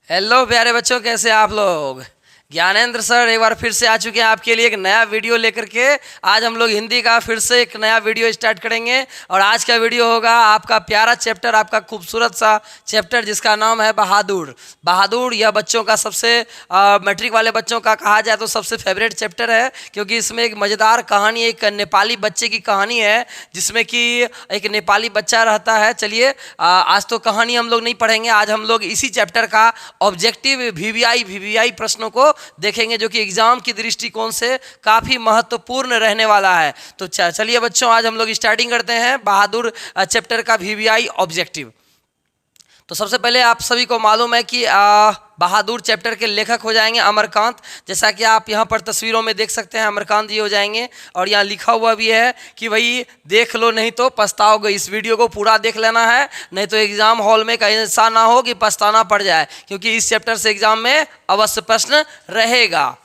Hello प्यारे बच्चों, कैसे हैं आप लोग। ज्ञानेंद्र सर एक बार फिर से आ चुके हैं आपके लिए एक नया वीडियो लेकर के। आज हम लोग हिंदी का फिर से एक नया वीडियो स्टार्ट करेंगे और आज का वीडियो होगा आपका प्यारा चैप्टर, आपका खूबसूरत सा चैप्टर जिसका नाम है बहादुर। बहादुर यह बच्चों का सबसे मैट्रिक वाले बच्चों का कहा जाए तो सबसे फेवरेट चैप्टर है, क्योंकि इसमें एक मज़ेदार कहानी, एक नेपाली बच्चे की कहानी है जिसमें कि एक नेपाली बच्चा रहता है। चलिए आज तो कहानी हम लोग नहीं पढ़ेंगे, आज हम लोग इसी चैप्टर का ऑब्जेक्टिव वीवीआई प्रश्नों को देखेंगे जो कि एग्जाम की दृष्टिकोण से काफ़ी महत्वपूर्ण रहने वाला है। तो चलिए बच्चों, आज हम लोग स्टार्टिंग करते हैं बहादुर चैप्टर का वीवीआई ऑब्जेक्टिव। तो सबसे पहले आप सभी को मालूम है कि बहादुर चैप्टर के लेखक हो जाएंगे अमरकांत। जैसा कि आप यहाँ पर तस्वीरों में देख सकते हैं, अमरकांत जी हो जाएंगे। और यहाँ लिखा हुआ भी है कि भाई देख लो नहीं तो पछताओगे। इस वीडियो को पूरा देख लेना है, नहीं तो एग्जाम हॉल में कहीं ऐसा ना हो कि पछताना पड़ जाए, क्योंकि इस चैप्टर से एग्जाम में अवश्य प्रश्न रहेगा।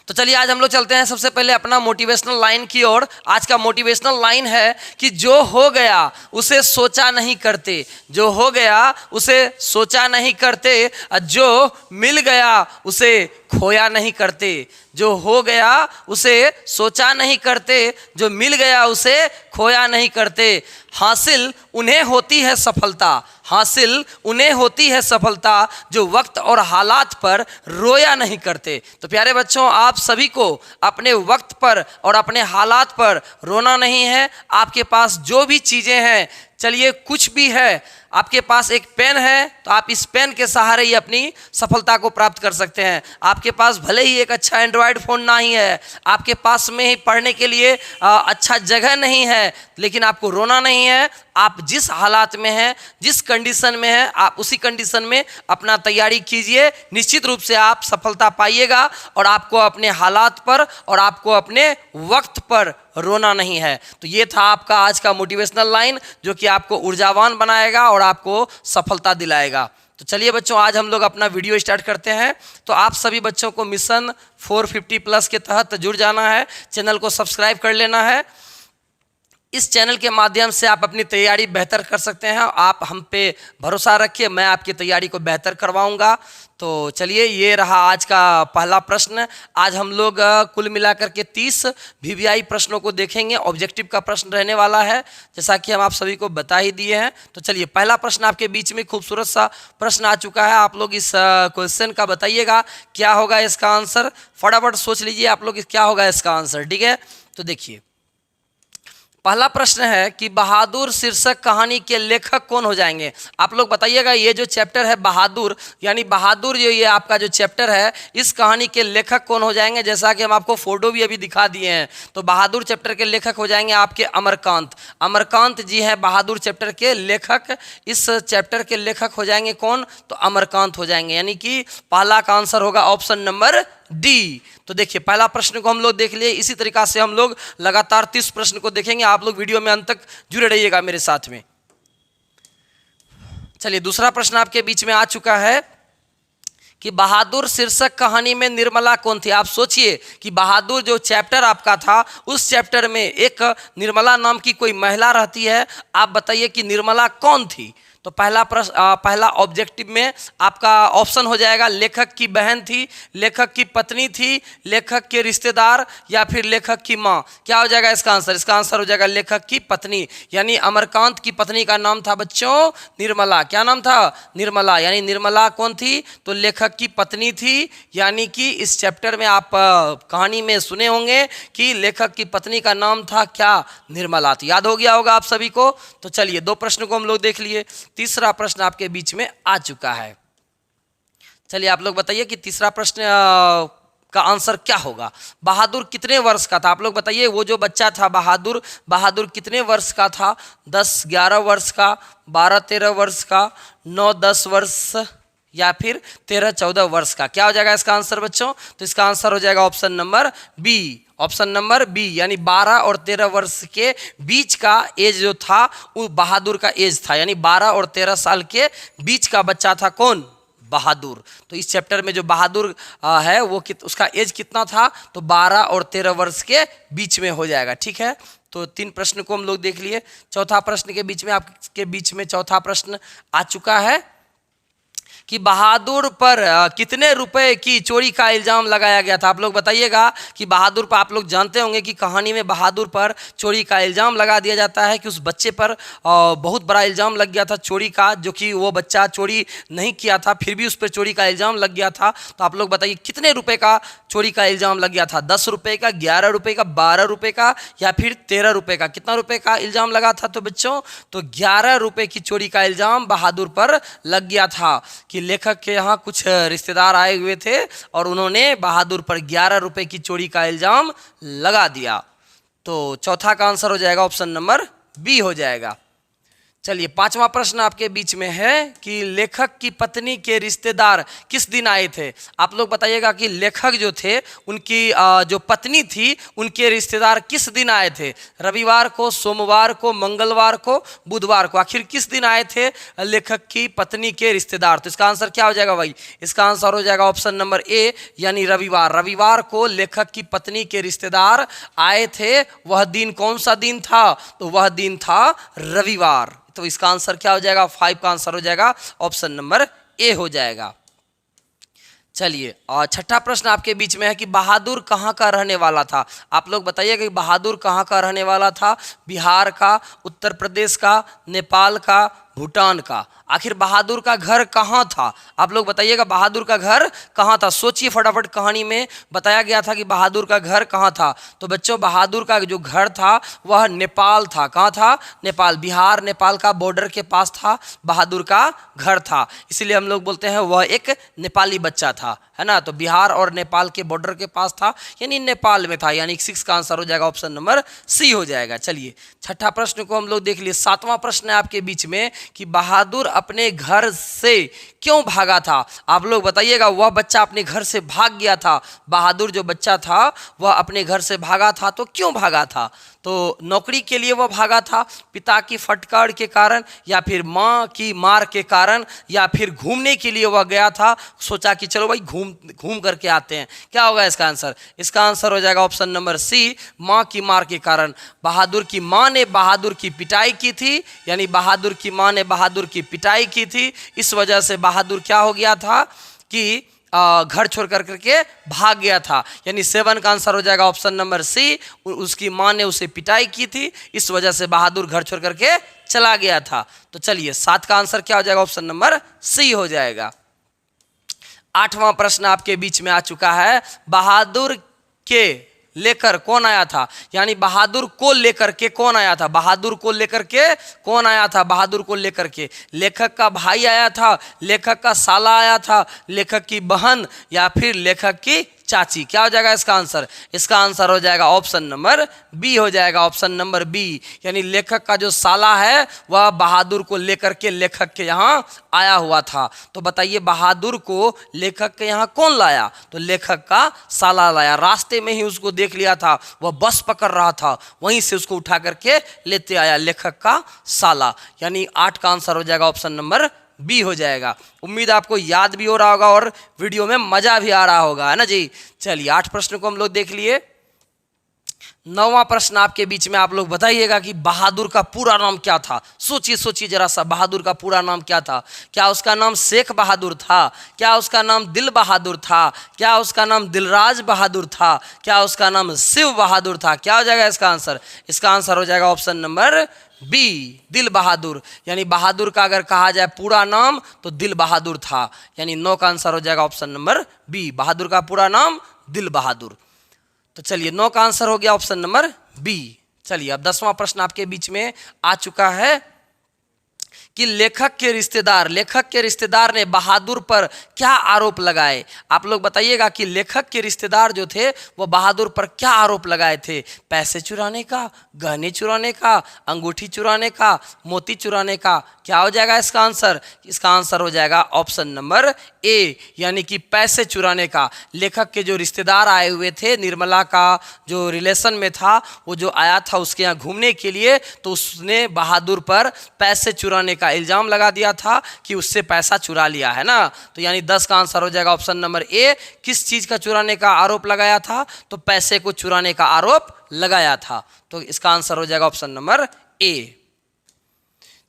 तो चलिए आज हम लोग चलते हैं सबसे पहले अपना मोटिवेशनल लाइन की ओर। आज का मोटिवेशनल लाइन है कि जो हो गया उसे सोचा नहीं करते, जो हो गया उसे सोचा नहीं करते, जो मिल गया उसे खोया नहीं करते। जो हो गया उसे सोचा नहीं करते, जो मिल गया उसे खोया नहीं करते। हासिल उन्हें होती है सफलता, हासिल उन्हें होती है सफलता जो वक्त और हालात पर रोया नहीं करते। तो प्यारे बच्चों, आप सभी को अपने वक्त पर और अपने हालात पर रोना नहीं है। आपके पास जो भी चीज़ें हैं, चलिए कुछ भी है, आपके पास एक पेन है तो आप इस पेन के सहारे ही अपनी सफलता को प्राप्त कर सकते हैं। आपके पास भले ही एक अच्छा एंड्रॉयड फ़ोन नहीं है, आपके पास में ही पढ़ने के लिए अच्छा जगह नहीं है, लेकिन आपको रोना नहीं है। आप जिस हालात में हैं, जिस कंडीशन में हैं, आप उसी कंडीशन में अपना तैयारी कीजिए। निश्चित रूप से आप सफलता पाइएगा और आपको अपने हालात पर और आपको अपने वक्त पर रोना नहीं है। तो ये था आपका आज का मोटिवेशनल लाइन जो कि आपको ऊर्जावान बनाएगा और आपको सफलता दिलाएगा। तो चलिए बच्चों, आज हम लोग अपना वीडियो स्टार्ट करते हैं। तो आप सभी बच्चों को मिशन 450+ के तहत जुड़ जाना है, चैनल को सब्सक्राइब कर लेना है। इस चैनल के माध्यम से आप अपनी तैयारी बेहतर कर सकते हैं। आप हम पे भरोसा रखिए, मैं आपकी तैयारी को बेहतर करवाऊंगा। तो चलिए, ये रहा आज का पहला प्रश्न। आज हम लोग कुल मिलाकर के 30 वीवीआई प्रश्नों को देखेंगे। ऑब्जेक्टिव का प्रश्न रहने वाला है, जैसा कि हम आप सभी को बता ही दिए हैं। तो चलिए, पहला प्रश्न आपके बीच में खूबसूरत सा प्रश्न आ चुका है। आप लोग इस क्वेश्चन का बताइएगा क्या होगा इसका आंसर। फटाफट सोच लीजिए आप लोग क्या होगा इसका आंसर, ठीक है। तो देखिए, पहला प्रश्न है कि बहादुर शीर्षक कहानी के लेखक कौन हो जाएंगे। आप लोग बताइएगा, ये जो चैप्टर है बहादुर, यानी बहादुर जो ये आपका जो चैप्टर है, इस कहानी के लेखक कौन हो जाएंगे। जैसा कि हम आपको फोटो भी अभी दिखा दिए हैं। तो बहादुर चैप्टर के लेखक हो जाएंगे आपके अमरकांत। अमरकांत जी हैं बहादुर चैप्टर के लेखक। इस चैप्टर के लेखक हो जाएंगे कौन, तो अमरकांत हो जाएंगे। यानी कि पहला का आंसर होगा ऑप्शन नंबर डी। तो देखिए, पहला प्रश्न को हम लोग देख लिए। इसी तरीका से हम लोग लगातार 30 प्रश्न को देखेंगे। आप लोग वीडियो में अंत तक जुड़े रहिएगा मेरे साथ में। चलिए, दूसरा प्रश्न आपके बीच में आ चुका है कि बहादुर शीर्षक कहानी में निर्मला कौन थी। आप सोचिए कि बहादुर जो चैप्टर आपका था, उस चैप्टर में एक निर्मला नाम की कोई महिला रहती है। आप बताइए कि निर्मला कौन थी। तो पहला प्रश्न, पहला ऑब्जेक्टिव में आपका ऑप्शन हो जाएगा लेखक की बहन थी, लेखक की पत्नी थी, लेखक के रिश्तेदार, या फिर लेखक की माँ। क्या हो जाएगा इसका आंसर। इसका आंसर हो जाएगा लेखक की पत्नी। यानी अमरकांत की पत्नी का नाम था बच्चों निर्मला। क्या नाम था, निर्मला। यानी निर्मला कौन थी, तो लेखक की पत्नी थी। यानी कि इस चैप्टर में आप कहानी में सुने होंगे कि लेखक की पत्नी का नाम था क्या, निर्मला। तो याद हो गया होगा आप सभी को। तो चलिए, 2 प्रश्न को हम लोग देख लिए। तीसरा प्रश्न आपके बीच में आ चुका है। चलिए, आप लोग बताइए कि तीसरा प्रश्न का आंसर क्या होगा। बहादुर कितने वर्ष का था। आप लोग बताइए, वो जो बच्चा था बहादुर, बहादुर कितने वर्ष का था। 10-11 वर्ष का, 12-13 वर्ष का, 9-10 वर्ष, या फिर 13-14 वर्ष का। क्या हो जाएगा इसका आंसर बच्चों। तो इसका आंसर हो जाएगा option number B. Option number B, यानी 12 और 13 वर्ष के बीच का एज जो था वो बहादुर का एज था। यानी 12 और 13 साल के बीच का बच्चा था कौन, बहादुर। तो इस चैप्टर में जो बहादुर है वो उसका एज कितना था, तो 12 और 13 वर्ष के बीच में हो जाएगा, ठीक है। तो 3 प्रश्न को हम लोग देख लिए। चौथा प्रश्न के बीच में आपके बीच में चौथा प्रश्न आ चुका है कि बहादुर पर कितने रुपए की चोरी का इल्ज़ाम लगाया गया था। आप लोग बताइएगा कि बहादुर पर, आप लोग जानते होंगे कि कहानी में बहादुर पर चोरी का इल्ज़ाम लगा दिया जाता है कि उस बच्चे पर बहुत बड़ा इल्ज़ाम लग गया था चोरी का, जो कि वो बच्चा चोरी नहीं किया था, फिर भी उस पर चोरी का इल्ज़ाम लग गया था। तो आप लोग बताइए कितने रुपए का चोरी का इल्ज़ाम लग गया था? 10 रुपये का, 11 रुपये का, 12 रुपये का या फिर 13 रुपये का? कितना रुपये का इल्ज़ाम लगा था तो बच्चों? तो 11 रुपये की चोरी का इल्ज़ाम बहादुर पर लग गया था कि लेखक के यहाँ कुछ रिश्तेदार आए हुए थे और उन्होंने बहादुर पर 11 रुपये की चोरी का इल्ज़ाम लगा दिया। तो चौथा का आंसर हो जाएगा ऑप्शन नंबर बी हो जाएगा। चलिए, पांचवा प्रश्न आपके बीच में है कि लेखक की पत्नी के रिश्तेदार किस दिन आए थे। आप लोग बताइएगा कि लेखक जो थे उनकी जो पत्नी थी उनके रिश्तेदार किस दिन आए थे? रविवार को, सोमवार को, मंगलवार को, बुधवार को? आखिर किस दिन आए थे लेखक की पत्नी के रिश्तेदार? तो इसका आंसर क्या हो जाएगा भाई? इसका आंसर हो जाएगा ऑप्शन नंबर ए, यानी रविवार। रविवार को लेखक की पत्नी के रिश्तेदार आए थे। वह दिन कौन सा दिन था? तो वह दिन था रविवार। तो इसका आंसर क्या हो जाएगा? 5 का आंसर हो जाएगा ऑप्शन नंबर ए हो जाएगा। चलिए, और छठा प्रश्न आपके बीच में है कि बहादुर कहाँ का रहने वाला था। आप लोग बताइए कि बहादुर कहाँ का रहने वाला था? बिहार का, उत्तर प्रदेश का, नेपाल का, भूटान का? आखिर बहादुर का घर कहाँ था? आप लोग बताइएगा बहादुर का घर कहाँ था? सोचिए फटाफट, कहानी में बताया गया था कि बहादुर का घर कहाँ था। तो बच्चों, बहादुर का जो घर था वह नेपाल था। कहाँ था? नेपाल। बिहार नेपाल का बॉर्डर के पास था बहादुर का घर था, इसीलिए हम लोग बोलते हैं वह एक नेपाली बच्चा था, है ना। तो बिहार और नेपाल के बॉर्डर के पास था, यानी नेपाल में था, यानी 6 का आंसर हो जाएगा ऑप्शन नंबर सी हो जाएगा। चलिए, छठा प्रश्न को हम लोग देख लिए। सातवां प्रश्न है आपके बीच में कि बहादुर अपने घर से क्यों भागा था। आप लोग बताइएगा, वह बच्चा अपने घर से भाग गया था। बहादुर जो बच्चा था वह अपने घर से भागा था, तो क्यों भागा था? तो नौकरी के लिए वह भागा था, पिता की फटकार के कारण, या फिर माँ की मार के कारण, या फिर घूमने के लिए वह गया था। सोचा कि चलो भाई घूम करके आते हैं। क्या होगा इसका आंसर? इसका आंसर हो जाएगा ऑप्शन नंबर सी, माँ की मार के कारण। बहादुर की माँ ने बहादुर की पिटाई की थी, यानी बहादुर की माँ ने बहादुर की पिटाई की थी। इस वजह से बहादुर क्या हो गया था कि घर छोड़ कर करके भाग गया था, यानी 7 का आंसर हो जाएगा ऑप्शन नंबर सी। उसकी माँ ने उसे पिटाई की थी, इस वजह से बहादुर घर छोड़ करके चला गया था। तो चलिए, 7 का आंसर क्या हो जाएगा? ऑप्शन नंबर सी हो जाएगा। 8वां प्रश्न आपके बीच में आ चुका है। बहादुर के लेकर कौन आया था, यानी बहादुर को लेकर के कौन आया था? बहादुर को लेकर के कौन आया था? बहादुर को लेकर के लेखक का भाई आया था, लेखक का साला आया था, लेखक की बहन, या फिर लेखक की चाची? क्या हो जाएगा इसका आंसर? इसका आंसर हो जाएगा ऑप्शन नंबर बी हो जाएगा, ऑप्शन नंबर बी, यानी लेखक का जो साला है वह बहादुर को लेकर के लेखक के यहाँ आया हुआ था। तो बताइए, बहादुर को लेखक के यहाँ कौन लाया? तो लेखक का साला लाया। रास्ते में ही उसको देख लिया था, वह बस पकड़ रहा था, वहीं से उसको उठा करके लेते आया लेखक का साला, यानी 8 का आंसर हो जाएगा ऑप्शन नंबर बी हो जाएगा। उम्मीद आपको याद भी हो रहा होगा और वीडियो में मजा भी आ रहा होगा, है ना जी। चलिए, 8 प्रश्न को हम लोग देख लिए। 9वां प्रश्न आपके बीच में, आप लोग बताइएगा कि बहादुर का पूरा नाम क्या था। सोचिए सोचिए जरा सा, बहादुर का पूरा नाम क्या था? क्या उसका नाम शेख बहादुर था? क्या उसका नाम दिल बहादुर था? क्या उसका नाम दिलराज बहादुर था? क्या उसका नाम शिव बहादुर था? क्या हो जाएगा इसका आंसर? इसका आंसर हो जाएगा ऑप्शन नंबर बी, दिल बहादुर, यानी बहादुर का अगर कहा जाए पूरा नाम तो दिल बहादुर था, यानी 9 का आंसर हो जाएगा ऑप्शन नंबर बी, बहादुर का पूरा नाम दिल बहादुर। तो चलिए, 9 का आंसर हो गया ऑप्शन नंबर बी। चलिए, अब 10वां प्रश्न आपके बीच में आ चुका है कि लेखक के रिश्तेदार ने बहादुर पर क्या आरोप लगाए। आप लोग बताइएगा कि लेखक के रिश्तेदार जो थे वो बहादुर पर क्या आरोप लगाए थे? पैसे चुराने का, गहने चुराने का, अंगूठी चुराने का, मोती चुराने का? क्या हो जाएगा इसका आंसर? इसका आंसर हो जाएगा ऑप्शन नंबर ए, यानी कि पैसे चुराने का। लेखक के जो रिश्तेदार आए हुए थे, निर्मला का जो रिलेशन में था, वो जो आया था उसके यहाँ घूमने के लिए, तो उसने बहादुर पर पैसे चुराने का इल्ज़ाम लगा दिया था कि उससे पैसा चुरा लिया, है ना। तो यानी 10 का आंसर हो जाएगा ऑप्शन नंबर ए। किस चीज़ का चुराने का आरोप लगाया था? तो पैसे को चुराने का आरोप लगाया था। तो इसका आंसर हो जाएगा ऑप्शन नंबर ए।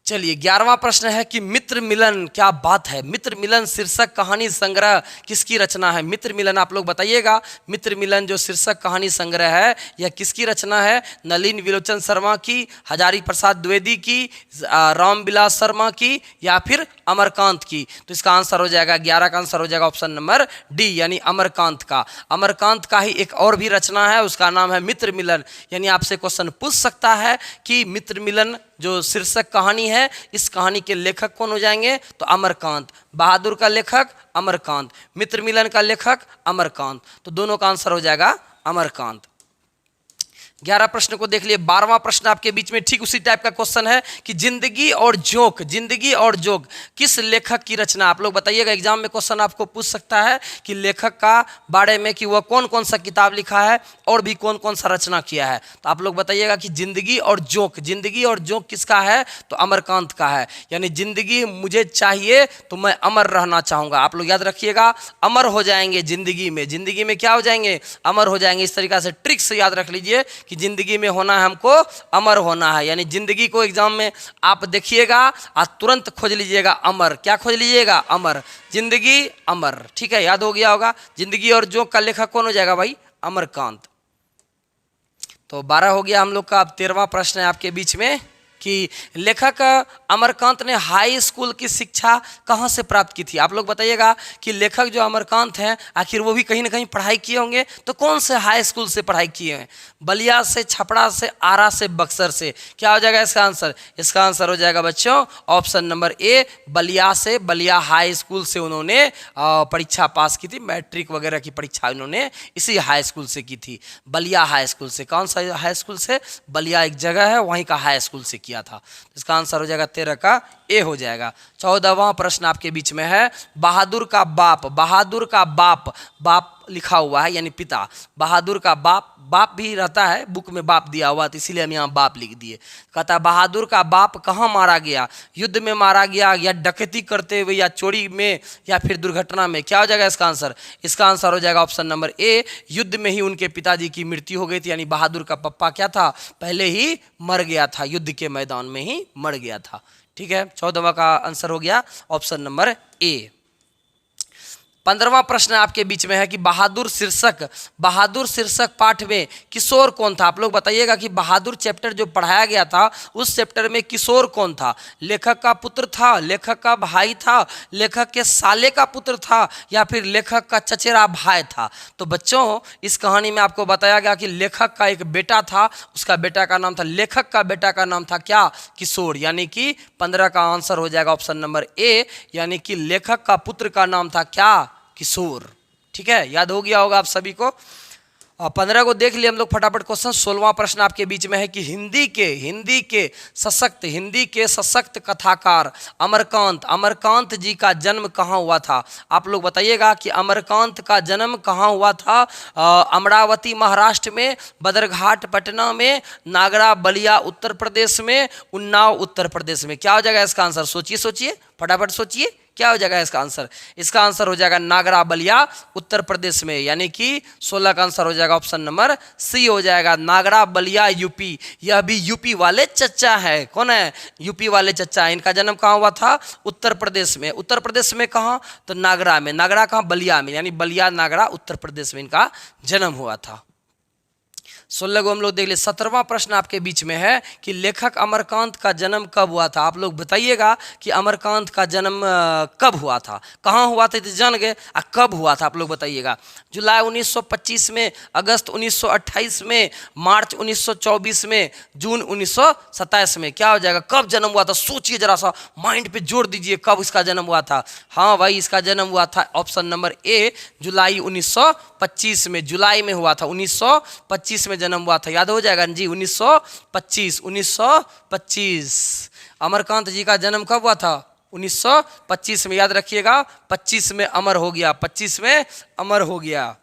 चलिए 11वां प्रश्न है कि मित्र मिलन क्या बात है। मित्र मिलन शीर्षक कहानी संग्रह किसकी रचना है। मित्र मिलन आप लोग बताइएगा। मित्र मिलन जो शीर्षक कहानी संग्रह है यह किसकी रचना है। नलिन विलोचन शर्मा की, हजारी प्रसाद द्विवेदी की, रामविलास शर्मा की या फिर अमरकांत की। तो इसका आंसर हो जाएगा 11 का आंसर हो जाएगा ऑप्शन नंबर डी यानी अमरकांत का। अमरकांत का ही एक और भी रचना है, उसका नाम है मित्र मिलन। यानी आपसे क्वेश्चन पूछ सकता है कि मित्र मिलन जो शीर्षक कहानी है इस कहानी के लेखक कौन हो जाएंगे। तो अमरकांत। बहादुर का लेखक अमरकांत, मित्र मिलन का लेखक अमरकांत। तो दोनों का आंसर हो जाएगा अमरकांत। 11 प्रश्न को देख लिए। 12वां प्रश्न आपके बीच में ठीक उसी टाइप का क्वेश्चन है कि जिंदगी और जोक, जिंदगी और जोक किस लेखक की रचना। आप लोग बताइएगा। एग्जाम में क्वेश्चन आपको पूछ सकता है कि लेखक का बारे में कि वह कौन कौन सा किताब लिखा है और भी कौन कौन सा रचना किया है। तो आप लोग बताइएगा कि जिंदगी और जोक, जिंदगी और जोक किसका है। तो अमरकांत का है। यानी जिंदगी मुझे चाहिए तो मैं अमर रहना चाहूँगा। आप लोग याद रखिएगा, अमर हो जाएंगे जिंदगी में। जिंदगी में क्या हो जाएंगे, अमर हो जाएंगे। इस तरीका से ट्रिक से याद रख लीजिए कि जिंदगी में होना है हमको अमर होना है। यानी जिंदगी को एग्जाम में आप देखिएगा और तुरंत खोज लीजिएगा अमर। क्या खोज लीजिएगा, अमर। जिंदगी अमर, ठीक है, याद हो गया होगा। जिंदगी और जोक का लेखक कौन हो जाएगा भाई, अमरकांत। तो 12 हो गया हम लोग का। अब 13वां प्रश्न है आपके बीच में कि लेखक अमरकांत ने हाई स्कूल की शिक्षा कहाँ से प्राप्त की थी। आप लोग बताइएगा कि लेखक जो अमरकांत हैं आखिर वो भी कहीं ना कहीं पढ़ाई किए होंगे। तो कौन से हाई स्कूल से पढ़ाई किए हैं। बलिया से, छपरा से, आरा से, बक्सर से। क्या हो जाएगा इसका आंसर। इसका आंसर हो जाएगा बच्चों ऑप्शन नंबर ए, बलिया से। बलिया हाई स्कूल से उन्होंने परीक्षा पास की थी। मैट्रिक वगैरह की परीक्षा उन्होंने इसी हाई स्कूल से की थी, बलिया हाई स्कूल से। कौन सा हाई स्कूल से, बलिया एक जगह है वहीं का हाई स्कूल से किया था। इसका आंसर हो जाएगा 13 का ए हो जाएगा। 14वां प्रश्न आपके बीच में है बहादुर का बाप। बहादुर का बाप, बाप लिखा हुआ है यानी पिता। बहादुर का बाप, बाप भी रहता है बुक में, बाप दिया हुआ तो इसीलिए हम यहाँ बाप लिख दिए। कहता बहादुर का बाप कहाँ मारा गया। युद्ध में मारा गया या डकैती करते हुए या चोरी में या फिर दुर्घटना में। क्या हो जाएगा इसका आंसर। इसका आंसर हो जाएगा ऑप्शन नंबर ए, युद्ध में ही उनके पिताजी की मृत्यु हो गई थी। यानी बहादुर का पप्पा क्या था, पहले ही मर गया था, युद्ध के मैदान में ही मर गया था। ठीक है, 14वां का आंसर हो गया ऑप्शन नंबर ए। 15वां प्रश्न आपके बीच में है कि बहादुर शीर्षक पाठ में किशोर कौन था। आप लोग बताइएगा कि बहादुर चैप्टर जो पढ़ाया गया था उस चैप्टर में किशोर कौन था। लेखक का पुत्र था, लेखक का भाई था, लेखक के साले का पुत्र था या फिर लेखक का चचेरा भाई था। तो बच्चों इस कहानी में आपको बताया गया कि लेखक का एक बेटा था, उसका बेटा का नाम था, लेखक का बेटा का नाम था क्या, किशोर। यानी कि 15 का आंसर हो जाएगा ऑप्शन नंबर ए, यानी कि लेखक का पुत्र का नाम था क्या, किशोर। ठीक है, याद हो गया होगा आप सभी को। 15 को देख लिए हम लोग फटाफट क्वेश्चन। 16वां प्रश्न आपके बीच में है कि हिंदी के सशक्त कथाकार अमरकांत जी का जन्म कहाँ हुआ था। आप लोग बताइएगा कि अमरकांत का जन्म कहाँ हुआ था। अमरावती महाराष्ट्र में, बदरघाट पटना में, नागरा बलिया उत्तर प्रदेश में, उन्नाव उत्तर प्रदेश में। क्या हो जाएगा इसका आंसर, सोचिए फटाफट सोचिए, क्या हो जाएगा इसका आंसर। इसका आंसर हो जाएगा नागरा बलिया उत्तर प्रदेश में। यानी कि 16 का आंसर हो जाएगा ऑप्शन नंबर सी हो जाएगा, नागरा बलिया यूपी। यह भी यूपी वाले चच्चा है। कौन है, यूपी वाले चच्चा है। इनका जन्म कहाँ हुआ था, उत्तर प्रदेश में। उत्तर प्रदेश में कहाँ, तो नागरा में। नागरा कहाँ, बलिया में। यानी बलिया नागरा उत्तर प्रदेश में इनका जन्म हुआ था। 16 को हम लोग देख ले। 17वां प्रश्न आपके बीच में है कि लेखक अमरकांत का जन्म कब हुआ था। आप लोग बताइएगा कि अमरकांत का जन्म कब हुआ था, कहाँ हुआ था, तो जान गए, कब हुआ था आप लोग बताइएगा। जुलाई 1925 में, अगस्त 1928 में, मार्च 1924 में, जून 1927 में। क्या हो जाएगा, कब जन्म हुआ था, सोचिए जरा सा, माइंड पे जोर दीजिए कब इसका जन्म हुआ था। हाँ भाई, इसका जन्म हुआ था ऑप्शन नंबर ए, जुलाई 1925 में। जुलाई में हुआ था, 1925 में जन्म हुआ था। याद हो जाएगा जी, 1925। अमरकांत जी का जन्म कब हुआ था, 1925 में। याद रखिएगा, 25 में अमर हो गया, 25 में अमर हो गया।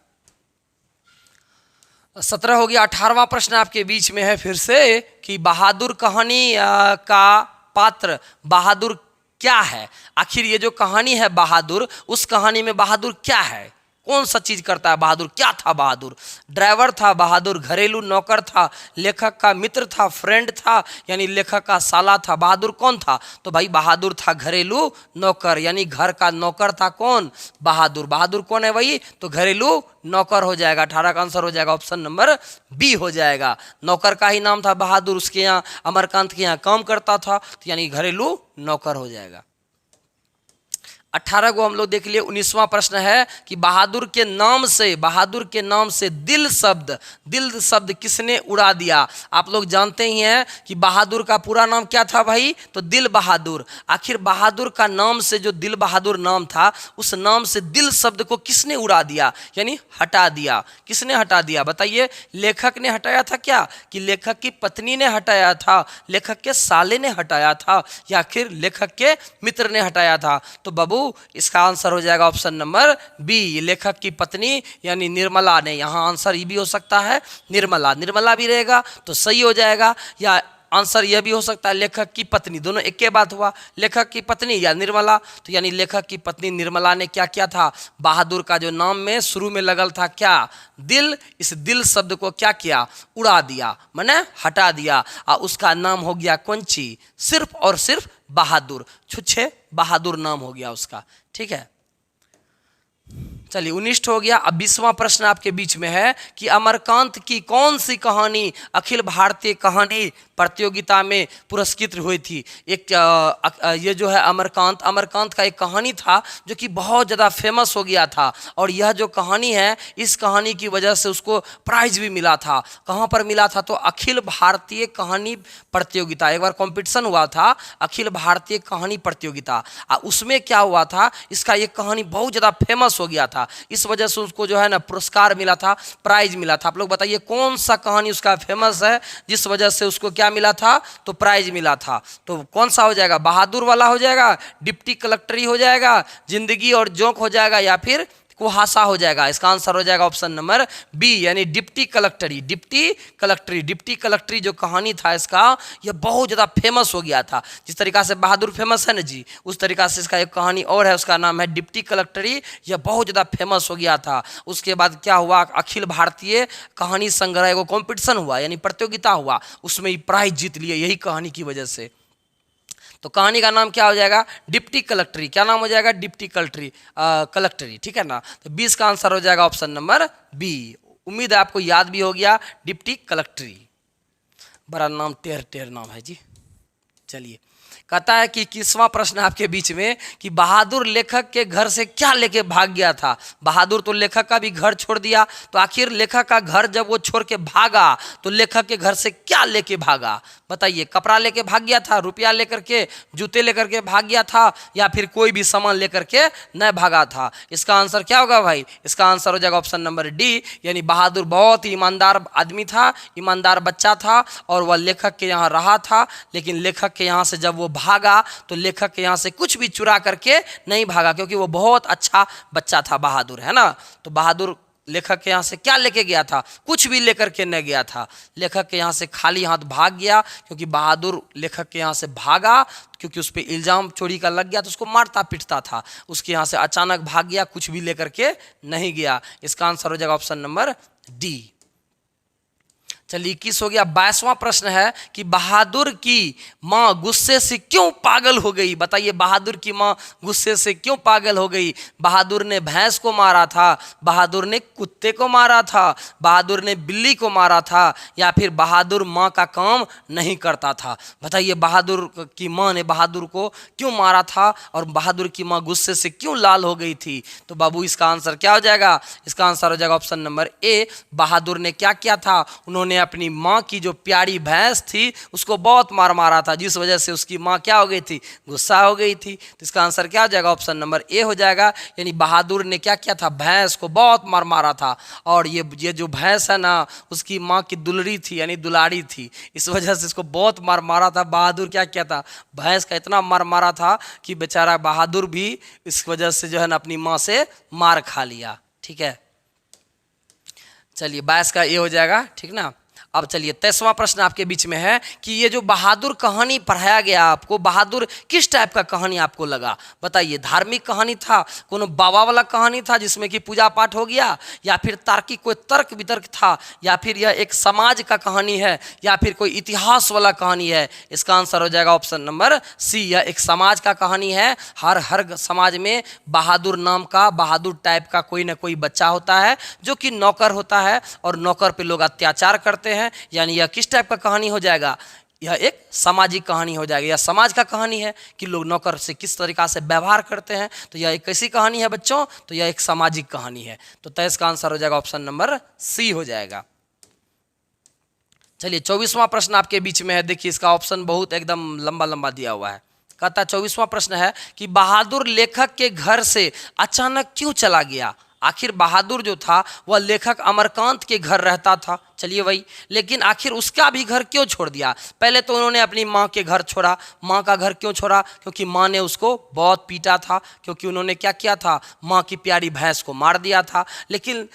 17 हो गया। 18वां प्रश्न आपके बीच में है फिर से कि बहादुर कहानी का पात्र बहादुर क्या है। आखिर ये जो कहानी है बहादुर, उस कहानी में बहादुर क्या है। कौन सा चीज करता है बहादुर? क्या था बहादुर? ड्राइवर था बहादुर, घरेलू नौकर था, लेखक का मित्र था, फ्रेंड था, यानी लेखक का साला था। बहादुर कौन था? तो भाई बहादुर था घरेलू नौकर, यानी घर का नौकर था कौन? बहादुर। बहादुर कौन है भाई? तो घरेलू नौकर हो जाएगा। 18 का आंसर हो जाएगा ऑप्शन नंबर बी हो जाएगा। नौकर का ही नाम था बहादुर, उसके यहाँ अमरकांत के यहाँ काम करता था, तो यानी घरेलू नौकर हो जाएगा। 18 को हम लोग देख लिए। 19वां प्रश्न है कि बहादुर के नाम से दिल शब्द किसने उड़ा दिया? आप लोग जानते ही हैं कि बहादुर का पूरा नाम क्या था भाई? तो दिल बहादुर। आखिर बहादुर का नाम से जो दिल बहादुर नाम था, उस नाम से दिल शब्द को किसने उड़ा दिया, यानी हटा दिया? किसने हटा दिया बताइए? लेखक ने हटाया था क्या? कि लेखक की पत्नी ने हटाया था, लेखक के साले ने हटाया था, या फिर लेखक के मित्र ने हटाया था? तो बाबू इसका आंसर हो जाएगा ऑप्शन नंबर बी, लेखक की पत्नी यानी निर्मला ने। यहां आंसर ये भी हो सकता है निर्मला भी रहेगा तो सही हो जाएगा, या आंसर यह भी हो सकता है लेखक की पत्नी, दोनों एक के बात हुआ, लेखक की पत्नी या निर्मला। तो यानी लेखक की पत्नी निर्मला ने क्या किया था? बहादुर का जो नाम में शुरू में लगल था क्या? दिल, इस दिल शब्द को क्या किया? उड़ा दिया, माने हटा दिया, और उसका नाम हो गया कौन ची? सिर्फ और सिर्फ बहादुर। छुच्छे बहादुर नाम हो गया उसका। ठीक है, चलिए 19 हो गया। अब 20वां प्रश्न आपके बीच में है कि अमरकांत की कौन सी कहानी अखिल भारतीय कहानी प्रतियोगिता में पुरस्कृत हुई थी? ये जो है अमरकांत का एक कहानी था जो कि बहुत ज़्यादा फेमस हो गया था, और यह जो कहानी है, इस कहानी की वजह से उसको प्राइज भी मिला था। कहाँ पर मिला था? तो अखिल भारतीय कहानी प्रतियोगिता, एक बार कॉम्पिटिशन हुआ था अखिल भारतीय कहानी प्रतियोगिता, और उसमें क्या हुआ था, इसका ये कहानी बहुत ज़्यादा फेमस हो गया था, इस वजह से उसको जो है ना पुरस्कार मिला था, प्राइज मिला था। आप लोग बताइए कौन सा कहानी उसका फेमस है जिस वजह से उसको क्या मिला था? तो प्राइज मिला था। तो कौन सा हो जाएगा? बहादुर वाला हो जाएगा, डिप्टी कलेक्टरी हो जाएगा, जिंदगी और जोंक हो जाएगा, या फिर कुहासा हो जाएगा? इसका आंसर हो जाएगा ऑप्शन नंबर बी, यानी डिप्टी कलेक्टरी जो कहानी था इसका, यह बहुत ज़्यादा फेमस हो गया था। जिस तरीका से बहादुर फेमस है ना जी, उस तरीका से इसका एक कहानी और है, उसका नाम है डिप्टी कलेक्टरी। यह बहुत ज़्यादा फेमस हो गया था। उसके बाद क्या हुआ? अखिल भारतीय कहानी संग्रह को कॉम्पिटिशन हुआ, यानी प्रतियोगिता हुआ, उसमें प्राइज जीत लिए यही कहानी की वजह से। तो कहानी का नाम क्या हो जाएगा? डिप्टी कलेक्टरी। क्या नाम हो जाएगा? डिप्टी कलेक्टरी। ठीक है ना? तो 20 का आंसर हो जाएगा ऑप्शन नंबर बी। उम्मीद है आपको याद भी हो गया, डिप्टी कलेक्टरी। बड़ा नाम, टेर नाम है जी। चलिए, कहता है कि 21वां प्रश्न आपके बीच में कि बहादुर लेखक के घर से क्या लेके भाग गया था? बहादुर तो लेखक का भी घर छोड़ दिया, तो आखिर लेखक का घर जब वो छोड़ के भागा तो लेखक के घर से क्या लेके भागा? बताइए, कपड़ा लेके भाग गया था, रुपया लेकर के, जूते लेकर के भाग गया था, या फिर कोई भी सामान लेकर के न भागा था? इसका आंसर क्या होगा भाई? इसका आंसर हो जाएगा ऑप्शन नंबर डी, यानी बहादुर बहुत ही ईमानदार आदमी था, ईमानदार बच्चा था, और वह लेखक के यहाँ रहा था। लेकिन लेखक के यहाँ से जब वो भागा तो लेखक के यहाँ से कुछ भी चुरा करके नहीं भागा, क्योंकि वो बहुत अच्छा बच्चा था बहादुर, है ना? तो बहादुर लेखक के यहाँ से क्या लेके गया था? कुछ भी लेकर के न गया था। लेखक के यहाँ से खाली हाथ भाग गया, क्योंकि बहादुर लेखक के यहाँ से भागा क्योंकि उस पर इल्ज़ाम चोरी का लग गया, तो उसको मारता पीटता था। उसके यहाँ से अचानक भाग गया, कुछ भी लेकर के नहीं गया। इसका आंसर हो जाएगा ऑप्शन नंबर डी। चलिए 21 हो गया। 22वां प्रश्न है कि बहादुर की माँ गुस्से से क्यों पागल हो गई? बताइए, बहादुर की माँ गुस्से से क्यों पागल हो गई? बहादुर ने भैंस को मारा था, बहादुर ने कुत्ते को मारा था, बहादुर ने बिल्ली को मारा था, या फिर बहादुर माँ का काम नहीं करता था? बताइए, बहादुर की माँ ने बहादुर को क्यों मारा था, और बहादुर की माँ गुस्से से क्यों लाल हो गई थी? तो बाबू इसका आंसर क्या हो जाएगा? इसका आंसर हो जाएगा ऑप्शन नंबर ए। बहादुर ने क्या किया था? उन्होंने अपनी माँ की जो प्यारी भैंस थी उसको बहुत मारा था, जिस वजह से उसकी माँ क्या हो गई थी? गुस्सा हो गई थी। तो इसका आंसर क्या हो जाएगा? ऑप्शन नंबर ए हो जाएगा, यानी बहादुर ने क्या किया था? भैंस को बहुत मारा था, और ये जो भैंस है ना, उसकी माँ की दुलरी थी, यानी दुलारी थी, इस वजह से इसको बहुत मारा था। बहादुर क्या किया था? भैंस का इतना मारा था कि बेचारा बहादुर भी इस वजह से जो है ना अपनी माँ से मार खा लिया। ठीक है, चलिए 22 का ये हो जाएगा, ठीक ना? अब चलिए 23वां प्रश्न आपके बीच में है कि ये जो बहादुर कहानी पढ़ाया गया आपको, बहादुर किस टाइप का कहानी आपको लगा? बताइए, धार्मिक कहानी था, कोनो बाबा वाला कहानी था जिसमें कि पूजा पाठ हो गया, या फिर तार्किक कोई तर्क वितर्क था, या फिर यह एक समाज का कहानी है, या फिर कोई इतिहास वाला कहानी है? इसका आंसर हो जाएगा ऑप्शन नंबर सी, यह एक समाज का कहानी है। हर समाज में बहादुर नाम का, बहादुर टाइप का कोई ना कोई बच्चा होता है जो कि नौकर होता है और नौकर पे लोग अत्याचार करते हैं। यानी यह किस टाइप का कहानी हो जाएगा? यह एक सामाजिक कहानी हो जाएगी। यह समाज का कहानी है कि लोग नौकर से किस तरीका से व्यवहार करते हैं। तो यह एक कैसी कहानी है बच्चों? तो यह एक सामाजिक कहानी है। तो 23 का आंसर हो जाएगा ऑप्शन नंबर सी हो जाएगा। चलिए 24वां प्रश्न आपके बीच में है। देखिए इसका ऑप्शन बहुत एकदम लंबा लंबा दिया हुआ है। कहता है 24वां प्रश्न है कि बहादुर लेखक के घर से अचानक क्यों चला गया? आखिर बहादुर जो था वह लेखक अमरकांत के घर रहता था, चलिए वही, लेकिन आखिर उसका भी घर क्यों छोड़ दिया? पहले तो उन्होंने अपनी माँ के घर छोड़ा। माँ का घर क्यों छोड़ा? क्योंकि माँ ने उसको बहुत पीटा था, क्योंकि उन्होंने क्या किया था? माँ की प्यारी भैंस को मार दिया था। लेकिन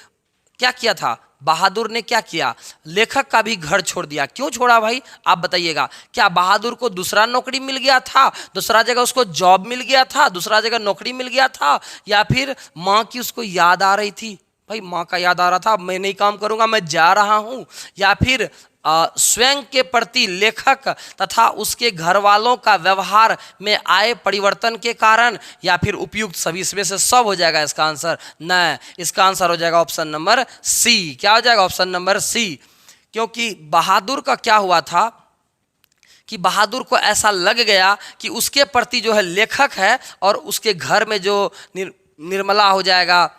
क्या किया था बहादुर ने? क्या किया? लेखक का भी घर छोड़ दिया। क्यों छोड़ा भाई, आप बताइएगा? क्या बहादुर को दूसरा नौकरी मिल गया था, दूसरा जगह उसको जॉब मिल गया था, दूसरा जगह नौकरी मिल गया था, या फिर माँ की उसको याद आ रही थी? भाई माँ का याद आ रहा था, मैं नहीं काम करूँगा, मैं जा रहा हूँ। या फिर स्वयं के प्रति लेखक तथा उसके घर वालों का व्यवहार में आए परिवर्तन के कारण, या फिर उपयुक्त सभी? इसमें से सब हो जाएगा इसका आंसर? नहीं, इसका आंसर हो जाएगा ऑप्शन नंबर सी। क्या हो जाएगा? Option number C. क्योंकि बहादुर का क्या हुआ था कि बहादुर को ऐसा लग गया कि उसके प्रति जो है लेखक है और उसके घर में जो निर्मला हो जाएगा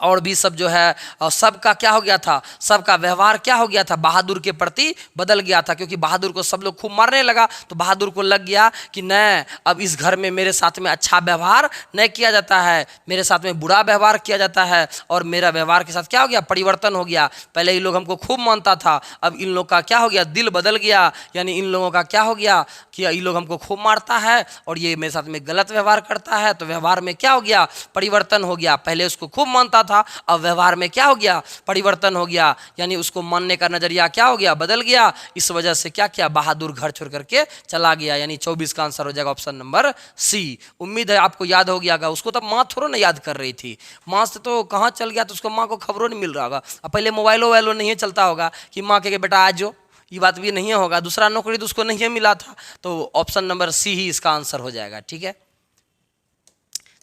और भी सब जो है, और सबका क्या हो गया था? सबका व्यवहार क्या हो गया था? बहादुर के प्रति बदल गया था। क्योंकि बहादुर को सब लोग खूब मारने लगा, तो बहादुर को लग गया कि नहीं, अब इस घर में मेरे साथ में अच्छा व्यवहार नहीं किया जाता है, मेरे साथ में बुरा व्यवहार किया जाता है, और मेरा व्यवहार के साथ क्या हो गया? परिवर्तन हो गया। पहले ये लोग हमको खूब मानता था, अब इन लोग का क्या हो गया? दिल बदल गया। यानी इन लोगों का क्या हो गया कि ये लोग हमको खूब मारता है और ये मेरे साथ में गलत व्यवहार करता है। तो व्यवहार में क्या हो गया? परिवर्तन हो गया। पहले उसको खूब मानता था, अब व्यवहार में क्या हो गया? परिवर्तन हो गया। यानी उसको मानने का नजरिया क्या हो गया? बदल गया। इस वजह से क्या किया? बहादुर घर छोड़ करके चला गया। यानी 24 का आंसर हो जाएगा ऑप्शन नंबर सी। उम्मीद है आपको याद हो गया होगा। उसको तो माँ थोड़ा ना याद कर रही थी, माँ से तो कहाँ चल गया, तो उसको माँ को खबरों नहीं मिल रहा होगा। अब पहले मोबाइलो वाइलो नहीं चलता होगा कि माँ के बेटा आज जो, ये बात भी नहीं होगा। दूसरा नौकरी तो उसको नहीं मिला था। तो ऑप्शन नंबर सी ही इसका आंसर हो जाएगा। ठीक है,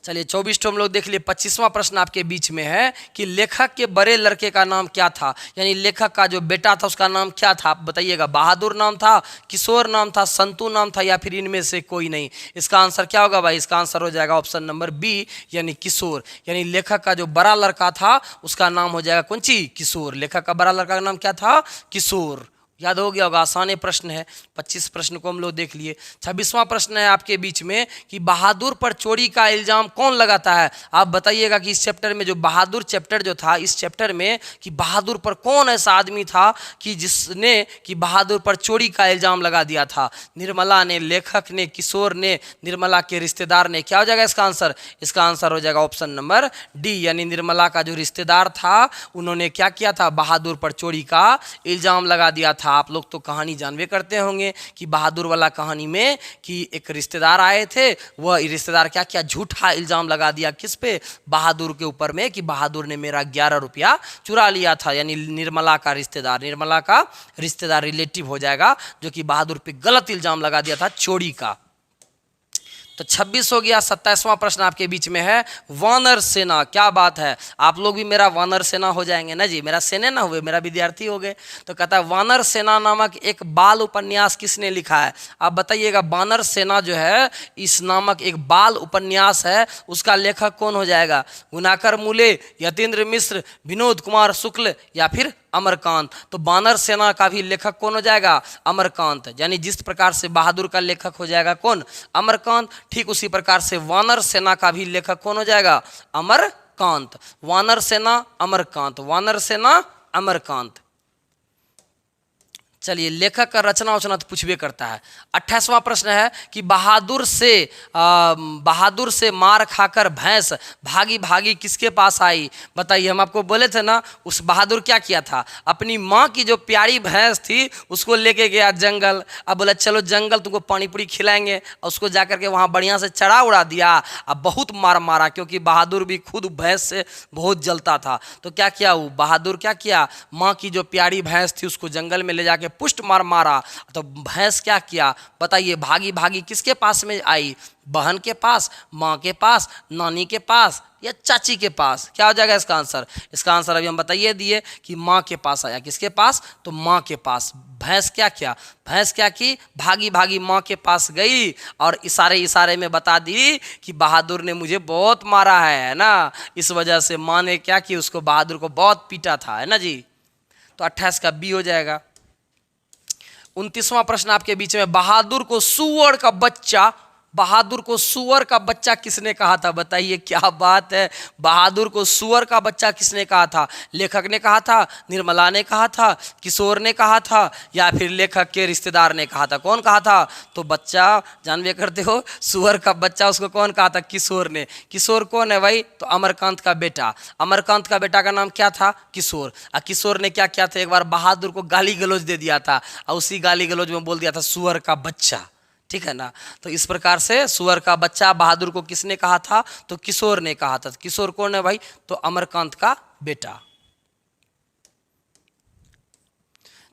चलिए 24 हम लोग देख लिए। 25वां प्रश्न आपके बीच में है कि लेखक के बड़े लड़के का नाम क्या था? यानी लेखक का जो बेटा था उसका नाम क्या था? आप बताइएगा। बहादुर नाम था, किशोर नाम था, संतू नाम था, या फिर इनमें से कोई नहीं? इसका आंसर क्या होगा भाई? इसका आंसर हो जाएगा ऑप्शन नंबर बी, यानी किशोर। यानी लेखक का जो बड़ा लड़का था उसका नाम हो जाएगा कौन सी? किशोर। लेखक का बड़ा लड़का का नाम क्या था? किशोर। याद हो गया होगा, आसान प्रश्न है। 25 प्रश्न को हम लोग देख लिए। 26वां प्रश्न है आपके बीच में कि बहादुर पर चोरी का इल्जाम कौन लगाता है? आप बताइएगा कि इस चैप्टर में जो बहादुर चैप्टर जो था, इस चैप्टर में कि बहादुर पर कौन ऐसा आदमी था कि जिसने कि बहादुर पर चोरी का इल्जाम लगा दिया था? निर्मला ने, लेखक ने, किशोर ने, निर्मला के रिश्तेदार ने? क्या हो जाएगा इसका आंसर? इसका आंसर हो जाएगा ऑप्शन नंबर डी, यानी निर्मला का जो रिश्तेदार था उन्होंने क्या किया था? बहादुर पर चोरी का इल्जाम लगा दिया था। आप लोग तो कहानी जानवे करते होंगे कि बहादुर वाला कहानी में कि एक रिश्तेदार आए थे, वह रिश्तेदार क्या किया? झूठा इल्जाम लगा दिया। किस पे? बहादुर के ऊपर में कि बहादुर ने मेरा 11 रुपया चुरा लिया था। यानी निर्मला का रिश्तेदार रिलेटिव हो जाएगा जो कि बहादुर पे गलत इल्जाम लगा दिया था चोरी का। तो 26 हो गया। 27वां प्रश्न आपके बीच में है वानर सेना। क्या बात है, आप लोग भी मेरा वानर सेना हो जाएंगे ना जी। मेरा सेना ना हुए, मेरा विद्यार्थी हो गए। तो कहता है वानर सेना नामक एक बाल उपन्यास किसने लिखा है? आप बताइएगा। वानर सेना जो है इस नामक एक बाल उपन्यास है, उसका लेखक कौन हो जाएगा? गुणाकर मूले, यतीन्द्र मिश्र, विनोद कुमार शुक्ल, या फिर अमरकांत? तो वानर सेना का भी लेखक कौन हो जाएगा? अमरकांत। यानी जिस प्रकार से बहादुर का लेखक हो जाएगा कौन? अमरकांत, ठीक उसी प्रकार से वानर सेना का भी लेखक कौन हो जाएगा? अमरकांत। वानर सेना, अमरकांत, वानर सेना, अमरकांत। चलिए, लेखक का रचना वचना तो पूछबे करता है। 28वां प्रश्न है कि बहादुर से मार खाकर भैंस भागी भागी किसके पास आई? बताइए, हम आपको बोले थे ना, उस बहादुर क्या किया था, अपनी माँ की जो प्यारी भैंस थी उसको लेके गया जंगल। अब बोला चलो जंगल तुमको पानी पूरी खिलाएंगे, और उसको जाकर के वहाँ बढ़िया से चढ़ा उड़ा दिया। अब बहुत मार मारा, क्योंकि बहादुर भी खुद भैंस से बहुत जलता था। तो क्या किया वो बहादुर, क्या किया, माँ की जो प्यारी भैंस थी उसको जंगल में ले जाके पुष्ट मार मारा। तो भैंस क्या किया बताइए, भागी भागी किसके पास में आई? बहन के पास, माँ के पास, नानी के पास या चाची के पास? क्या हो जाएगा इसका आंसर? इसका आंसर अभी हम बताइए दिए कि माँ के पास आया। किसके पास? तो माँ के पास। भैंस क्या किया, भैंस क्या की, भागी भागी माँ के पास गई और इशारे इशारे में बता दी कि बहादुर ने मुझे बहुत मारा है ना। इस वजह से माँ ने क्या की, उसको बहादुर को बहुत पीटा था, है ना जी। तो 28 का बी हो जाएगा। 29वां प्रश्न आपके बीच में, बहादुर को सुअर का बच्चा किसने कहा था? बताइए, क्या बात है, बहादुर को सुअर का बच्चा किसने कहा था? लेखक ने कहा था, निर्मला ने कहा था, किशोर ने कहा था, या फिर लेखक के रिश्तेदार ने कहा था? कौन कहा था? तो बच्चा जानबे करते हो, सुअर का बच्चा उसको कौन कहा था? किशोर ने। किशोर कौन है भाई? तो अमरकांत का बेटा। अमरकांत का बेटा का नाम क्या था? किशोर। और किशोर ने क्या किया था, एक बार बहादुर को गाली गलौज दे दिया था, और उसी गाली गलौज में बोल दिया था सुअर का बच्चा। ठीक है ना। तो इस प्रकार से सुअर का बच्चा बहादुर को किसने कहा था? तो किशोर ने कहा था। किशोर कौन है भाई? तो अमरकांत का बेटा।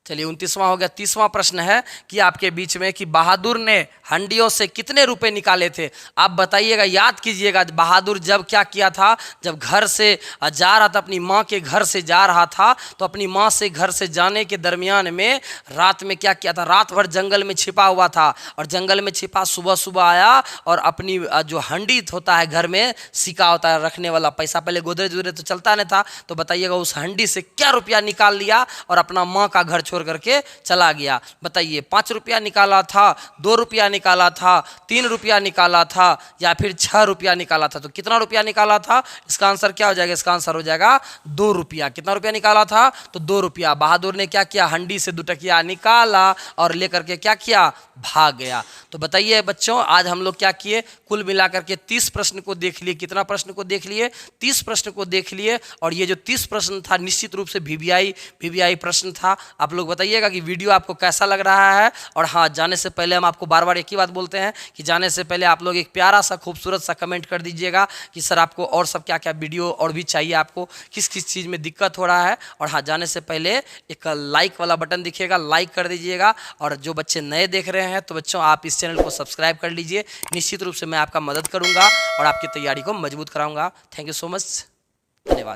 चलिए, 29वां हो गया। 30वां प्रश्न है कि आपके बीच में कि बहादुर ने हंडियों से कितने रुपए निकाले थे? आप बताइएगा, याद कीजिएगा। बहादुर जब क्या किया था, जब घर से जा रहा था, अपनी माँ के घर से जा रहा था, तो अपनी माँ से घर से जाने के दरमियान में रात में क्या किया था, रात भर जंगल में छिपा हुआ था, और जंगल में छिपा सुबह सुबह आया और अपनी जो हंडी होता है घर में सिक्का होता है रखने वाला, पैसा पहले गोदरेज वोदरेज तो चलता नहीं था, तो बताइएगा उस हंडी से क्या रुपया निकाल लिया और अपना माँ का घर छोड़ करके चला गया? बताइए, 5 रुपया निकाला था, 2 रुपया निकाला था, 3 रुपया निकाला था, या फिर 6 रुपया निकाला था? तो कितना रुपया निकाला था? इसका आंसर क्या हो जाएगा? इसका आंसर हो जाएगा 2 रुपया। कितना रुपया निकाला था? तो 2 रुपया। बहादुर ने क्या किया, हंडी से 2 टकिया निकाला और लेकर के क्या किया, भाग गया। तो बताइए बच्चों, आज हम लोग क्या किए, कुल मिलाकर के 30 प्रश्न को देख लिए। कितना प्रश्न को देख लिए? 30 प्रश्न को देख लिए। और ये जो 30 प्रश्न था निश्चित रूप से वीवीआई प्रश्न था। आप लोग बताइएगा कि वीडियो आपको कैसा लग रहा है। और हाँ, जाने से पहले हम आपको बार बार एक ही बात बोलते हैं कि जाने से पहले आप लोग एक प्यारा सा खूबसूरत सा कमेंट कर दीजिएगा कि सर आपको और सब क्या क्या वीडियो और भी चाहिए, आपको किस किस चीज़ में दिक्कत हो रहा है। और हाँ, जाने से पहले एक लाइक वाला बटन दिखेगा, लाइक कर दीजिएगा। और जो बच्चे नए देख रहे हैं तो बच्चों आप इस चैनल को सब्सक्राइब कर लीजिए। निश्चित रूप से मैं आपका मदद करूँगा और आपकी तैयारी को मजबूत कराऊँगा। थैंक यू सो मच, धन्यवाद।